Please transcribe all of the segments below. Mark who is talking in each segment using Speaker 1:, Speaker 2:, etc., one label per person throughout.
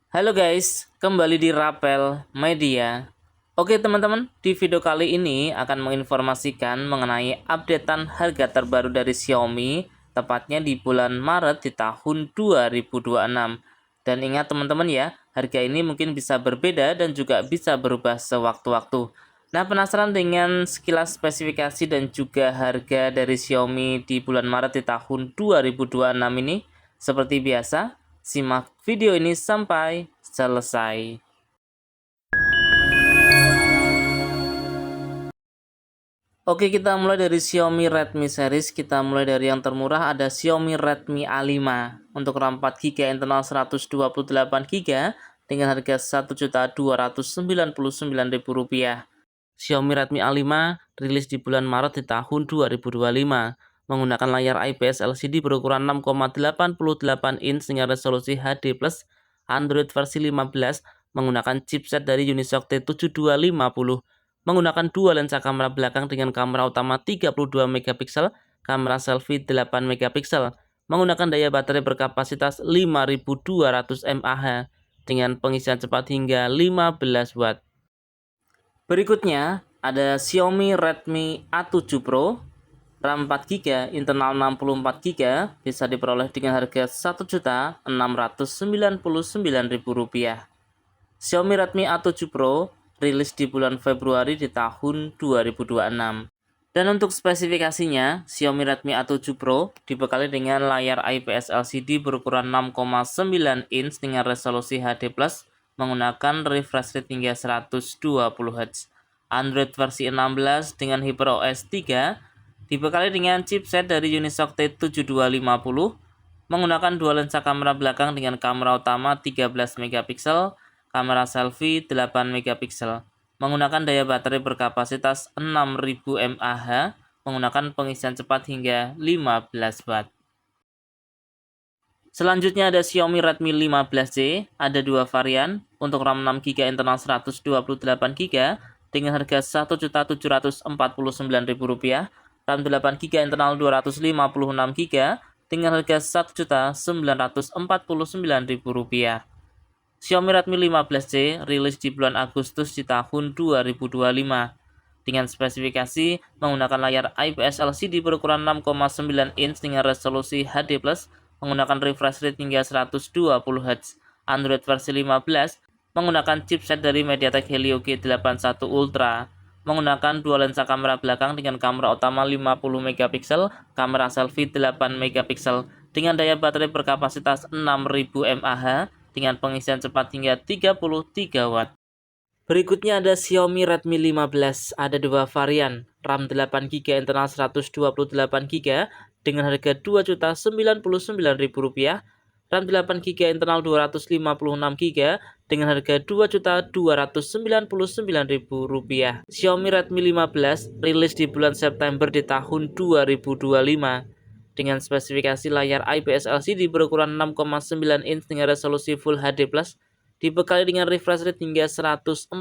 Speaker 1: Halo guys, kembali di Rapel Media. Oke teman-teman, di video kali ini akan menginformasikan mengenai updatean harga terbaru dari Xiaomi, tepatnya di bulan Maret di tahun 2026. Dan ingat teman-teman ya, harga ini mungkin bisa berbeda dan juga bisa berubah sewaktu-waktu. Nah, penasaran dengan sekilas spesifikasi dan juga harga dari Xiaomi di bulan Maret di tahun 2026 ini? Seperti biasa, simak video ini sampai selesai. Oke, kita mulai dari Xiaomi Redmi series. Kita mulai dari yang termurah, ada Xiaomi Redmi A5 untuk RAM 4GB internal 128GB dengan harga Rp1.299.000. Xiaomi Redmi A5 rilis di bulan Maret di tahun 2025 menggunakan layar IPS LCD berukuran 6,88 inch dengan resolusi HD+, Android versi 15 menggunakan chipset dari Unisoc T7250, menggunakan dua lensa kamera belakang dengan kamera utama 32 megapiksel, kamera selfie 8 megapiksel, menggunakan daya baterai berkapasitas 5200 mAh dengan pengisian cepat hingga 15 watt. Berikutnya ada Xiaomi Redmi A7 Pro, RAM 4GB, internal 64GB, bisa diperoleh dengan harga Rp1.699.000. Xiaomi Redmi A7 Pro rilis di bulan Februari di tahun 2026. Dan untuk spesifikasinya, Xiaomi Redmi A7 Pro dibekali dengan layar IPS LCD berukuran 6,9 inch dengan resolusi HD+, menggunakan refresh rate hingga 120 Hz. Android versi 16 dengan HyperOS 3, dibekali dengan chipset dari Unisoc T7250, menggunakan dua lensa kamera belakang dengan kamera utama 13 megapiksel, kamera selfie 8 megapiksel, menggunakan daya baterai berkapasitas 6000 mAh, menggunakan pengisian cepat hingga 15 watt. Selanjutnya ada Xiaomi Redmi 15C, ada dua varian, untuk RAM 6GB internal 128GB dengan harga Rp1.749.000, RAM 8GB internal 256GB dengan harga Rp1.949.000. Xiaomi Redmi 15C rilis di bulan Agustus di tahun 2025 dengan spesifikasi menggunakan layar IPS LCD berukuran 6,9 inch dengan resolusi HD+, menggunakan refresh rate hingga 120 Hz, Android versi 15, menggunakan chipset dari MediaTek Helio G81 Ultra, menggunakan dua lensa kamera belakang dengan kamera utama 50 megapiksel, kamera selfie 8 megapiksel dengan daya baterai berkapasitas 6000 mAh dengan pengisian cepat hingga 33 watt. Berikutnya ada Xiaomi Redmi 15, ada dua varian, RAM 8GB internal 128GB dengan harga Rp2.099.000, RAM 8GB internal 256GB dengan harga Rp2.299.000. Xiaomi Redmi 15 rilis di bulan September di tahun 2025 dengan spesifikasi layar IPS LCD berukuran 6,9 inch dengan resolusi Full HD+, dibekali dengan refresh rate hingga 144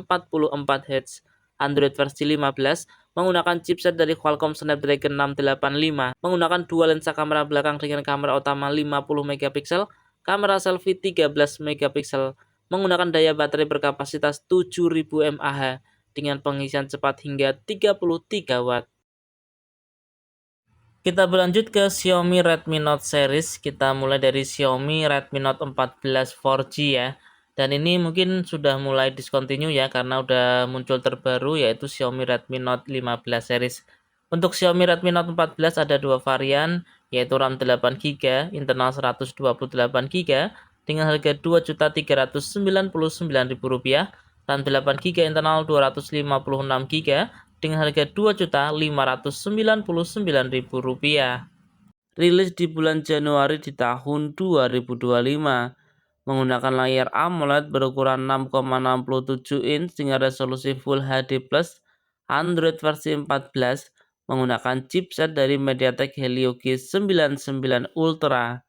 Speaker 1: Hz. Android versi 15 menggunakan chipset dari Qualcomm Snapdragon 685, menggunakan dua lensa kamera belakang dengan kamera utama 50 megapiksel, kamera selfie 13 megapiksel, menggunakan daya baterai berkapasitas 7000 mAh dengan pengisian cepat hingga 33 watt. Kita berlanjut ke Xiaomi Redmi Note series. Kita mulai dari Xiaomi Redmi Note 14 4G ya. Dan ini mungkin sudah mulai discontinue ya karena udah muncul terbaru yaitu Xiaomi Redmi Note 15 series. Untuk Xiaomi Redmi Note 14 ada dua varian yaitu RAM 8GB, internal 128GB dengan harga Rp2.399.000, RAM 8GB internal 256GB dengan harga Rp2.599.000. Rilis di bulan Januari di tahun 2025 menggunakan layar AMOLED berukuran 6,67 inch dengan resolusi Full HD+, Android versi 14 menggunakan chipset dari MediaTek Helio G99 Ultra,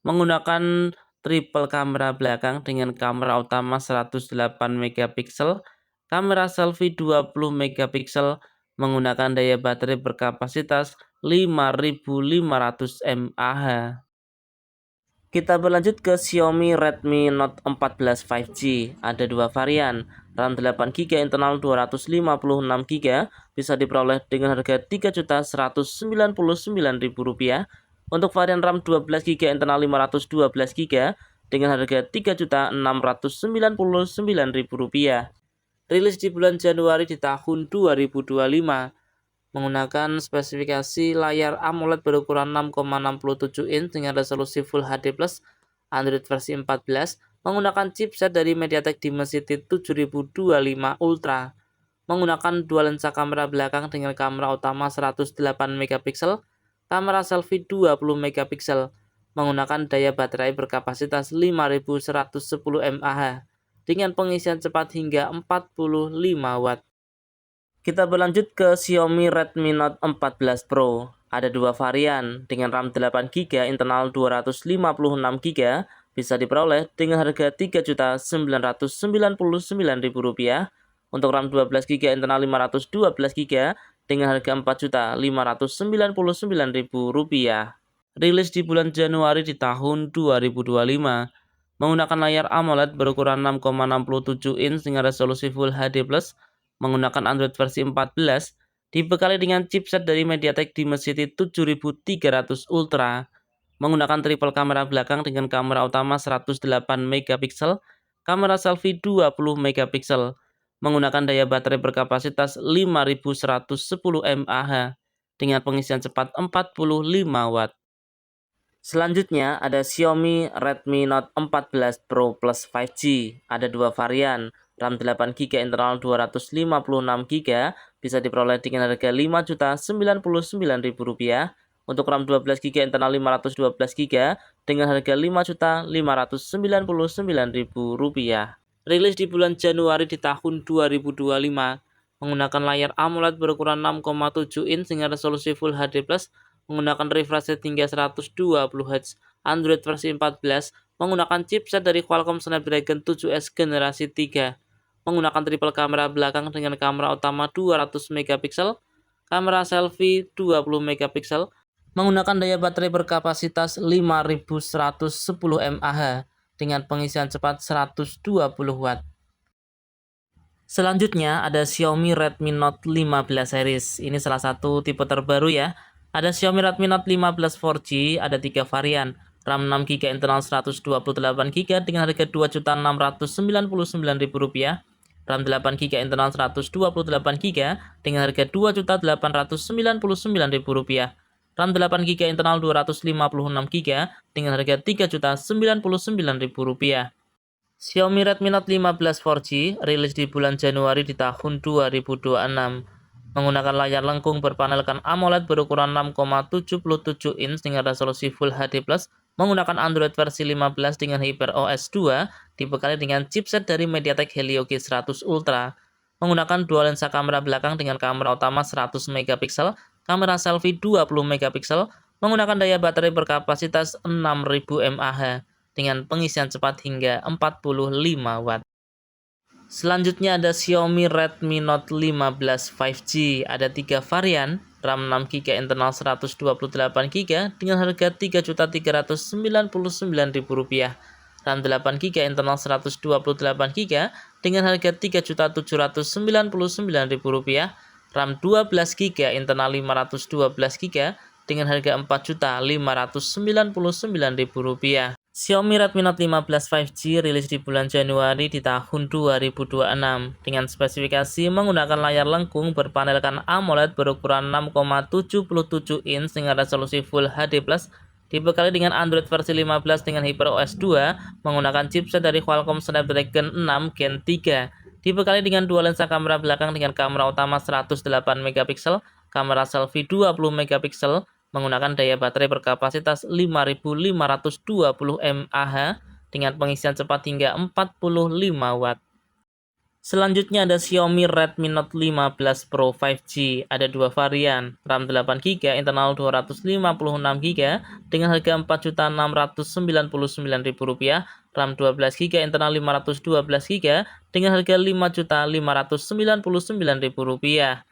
Speaker 1: menggunakan triple kamera belakang dengan kamera utama 108 megapiksel, kamera selfie 20 megapiksel, menggunakan daya baterai berkapasitas 5500 mAh. Kita berlanjut ke Xiaomi Redmi Note 14 5G. Ada dua varian, RAM 8GB, internal 256GB, bisa diperoleh dengan harga Rp3.199.000. Untuk varian RAM 12GB, internal 512GB, dengan harga Rp3.699.000. Rilis di bulan Januari di tahun 2025. Menggunakan spesifikasi layar AMOLED berukuran 6,67 inch dengan resolusi Full HD+, Android versi 14, menggunakan chipset dari MediaTek Dimensity 7025 Ultra, menggunakan dua lensa kamera belakang dengan kamera utama 108 megapiksel, kamera selfie 20 megapiksel, menggunakan daya baterai berkapasitas 5110 mAh, dengan pengisian cepat hingga 45 watt. Kita berlanjut ke Xiaomi Redmi Note 14 Pro. Ada dua varian dengan RAM 8GB, internal 256GB, bisa diperoleh dengan harga Rp3.999.000. Untuk RAM 12GB, internal 512GB, dengan harga Rp4.599.000. Rilis di bulan Januari di tahun 2025. Menggunakan layar AMOLED berukuran 6,67 inch dengan resolusi Full HD+, menggunakan Android versi 14, dibekali dengan chipset dari MediaTek Dimensity 7300 Ultra, menggunakan triple kamera belakang dengan kamera utama 108 megapiksel, kamera selfie 20 megapiksel, menggunakan daya baterai berkapasitas 5110 mAh, dengan pengisian cepat 45 watt. Selanjutnya ada Xiaomi Redmi Note 14 Pro Plus 5G. Ada dua varian, RAM 8GB, internal 256GB, bisa diperoleh dengan harga Rp5.099.000. Untuk RAM 12GB, internal 512GB, dengan harga Rp5.599.000. Rilis di bulan Januari di tahun 2025. Menggunakan layar AMOLED berukuran 6,7 inch dengan resolusi Full HD+, menggunakan refresh rate hingga 120Hz, Android versi 14, menggunakan chipset dari Qualcomm Snapdragon 7S generasi 3, menggunakan triple kamera belakang dengan kamera utama 200 megapiksel, kamera selfie 20 megapiksel, menggunakan daya baterai berkapasitas 5110 mAh dengan pengisian cepat 120 watt. Selanjutnya ada Xiaomi Redmi Note 15 series. Ini salah satu tipe terbaru ya. Ada Xiaomi Redmi Note 15 4G, ada tiga varian. RAM 6GB, internal 128GB dengan harga Rp2.699.000. RAM 8GB, internal 128GB dengan harga Rp2.899.000. RAM 8GB, internal 256GB dengan harga Rp3.099.000. Xiaomi Redmi Note 15 4G rilis di bulan Januari di tahun 2026. Menggunakan layar lengkung berpanelkan AMOLED berukuran 6,77 inch dengan resolusi Full HD+, menggunakan Android versi 15 dengan HyperOS 2, dibekali dengan chipset dari MediaTek Helio G100 Ultra, menggunakan dua lensa kamera belakang dengan kamera utama 100 megapiksel, kamera selfie 20 megapiksel, menggunakan daya baterai berkapasitas 6000 mAh, dengan pengisian cepat hingga 45 watt. Selanjutnya ada Xiaomi Redmi Note 15 5G. Ada tiga varian, RAM 6GB, internal 128GB dengan harga Rp3.399.000. RAM 8GB, internal 128GB dengan harga Rp3.799.000. RAM 12GB, internal 512GB dengan harga Rp4.599.000. Xiaomi Redmi Note 15 5G rilis di bulan Januari di tahun 2026 dengan spesifikasi menggunakan layar lengkung berpanelkan AMOLED berukuran 6,77 inch dengan resolusi Full HD+, dibekali dengan Android versi 15 dengan HyperOS 2, menggunakan chipset dari Qualcomm Snapdragon 6 Gen 3, dibekali dengan dua lensa kamera belakang dengan kamera utama 108 megapiksel, kamera selfie 20 megapiksel, menggunakan daya baterai berkapasitas 5520 mAh dengan pengisian cepat hingga 45 watt. Selanjutnya ada Xiaomi Redmi Note 15 Pro 5G. Ada dua varian, RAM 8GB, internal 256GB dengan harga Rp4.699.000, RAM 12GB, internal 512GB dengan harga Rp5.599.000.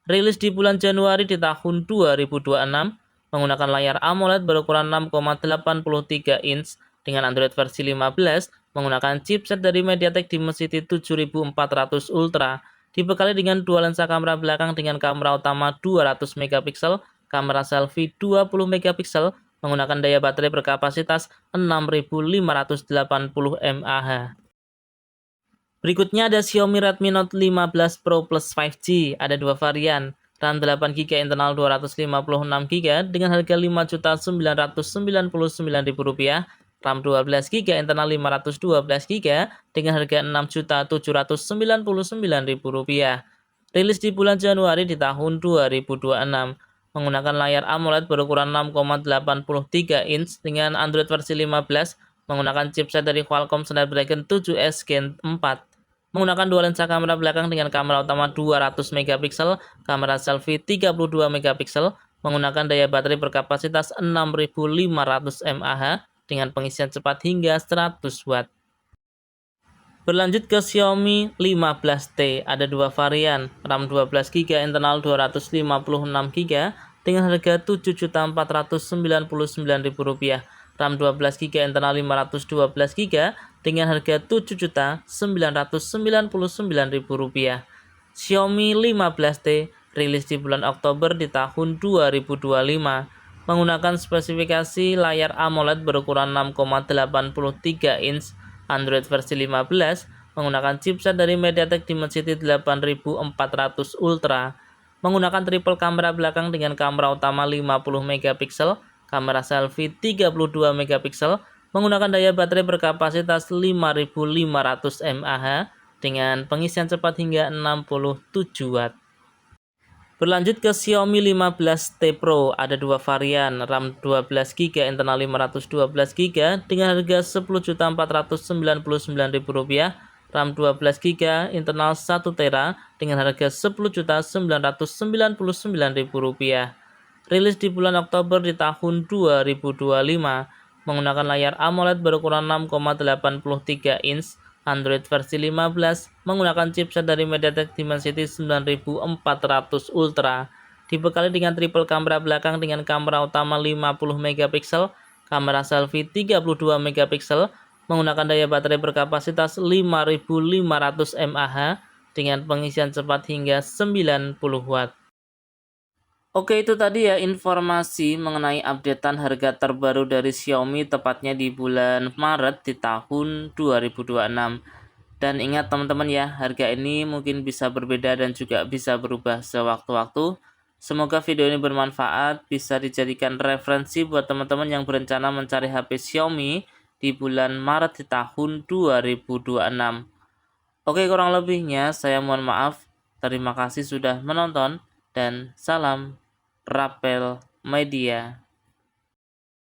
Speaker 1: Rilis di bulan Januari di tahun 2026, menggunakan layar AMOLED berukuran 6,83 inch dengan Android versi 15 menggunakan chipset dari MediaTek Dimensity 7400 Ultra, dibekali dengan dua lensa kamera belakang dengan kamera utama 200 megapiksel, kamera selfie 20 megapiksel, menggunakan daya baterai berkapasitas 6580 mAh. Berikutnya ada Xiaomi Redmi Note 15 Pro Plus 5G, ada dua varian, RAM 8GB internal 256GB dengan harga Rp5.999.000, RAM 12GB internal 512GB dengan harga Rp6.799.000. Rilis di bulan Januari di tahun 2026. Menggunakan layar AMOLED berukuran 6,83 inch dengan Android versi 15, menggunakan chipset dari Qualcomm Snapdragon 7S Gen 4. Menggunakan dua lensa kamera belakang dengan kamera utama 200 megapiksel, kamera selfie 32 megapiksel, menggunakan daya baterai berkapasitas 6500 mAh dengan pengisian cepat hingga 100 watt. Berlanjut ke Xiaomi 15T, ada dua varian, RAM 12GB internal 256GB dengan harga Rp7.499.000, RAM 12GB internal 512GB dengan harga Rp7.999.000. Xiaomi 15T rilis di bulan Oktober di tahun 2025, menggunakan spesifikasi layar AMOLED berukuran 6,83 inch, Android versi 15, menggunakan chipset dari MediaTek Dimensity 8400 Ultra, menggunakan triple kamera belakang dengan kamera utama 50 megapiksel, kamera selfie 32 megapiksel, menggunakan daya baterai berkapasitas 5500 mAh dengan pengisian cepat hingga 67 watt. Berlanjut ke Xiaomi 15T Pro, ada dua varian, RAM 12GB internal 512GB dengan harga Rp10.499.000, RAM 12GB internal 1TB dengan harga Rp10.999.000. Rilis di bulan Oktober di tahun 2025, menggunakan layar AMOLED berukuran 6,83 inch, Android versi 15, menggunakan chipset dari MediaTek Dimensity 9400 Ultra, dibekali dengan triple kamera belakang dengan kamera utama 50 megapiksel, kamera selfie 32 megapiksel, menggunakan daya baterai berkapasitas 5500 mAh dengan pengisian cepat hingga 90 watt. Oke, itu tadi ya informasi mengenai updatean harga terbaru dari Xiaomi tepatnya di bulan Maret di tahun 2026. Dan ingat teman-teman ya, harga ini mungkin bisa berbeda dan juga bisa berubah sewaktu-waktu. Semoga video ini bermanfaat, bisa dijadikan referensi buat teman-teman yang berencana mencari HP Xiaomi di bulan Maret di tahun 2026. Oke, kurang lebihnya saya mohon maaf. Terima kasih sudah menonton dan salam Rapel Media.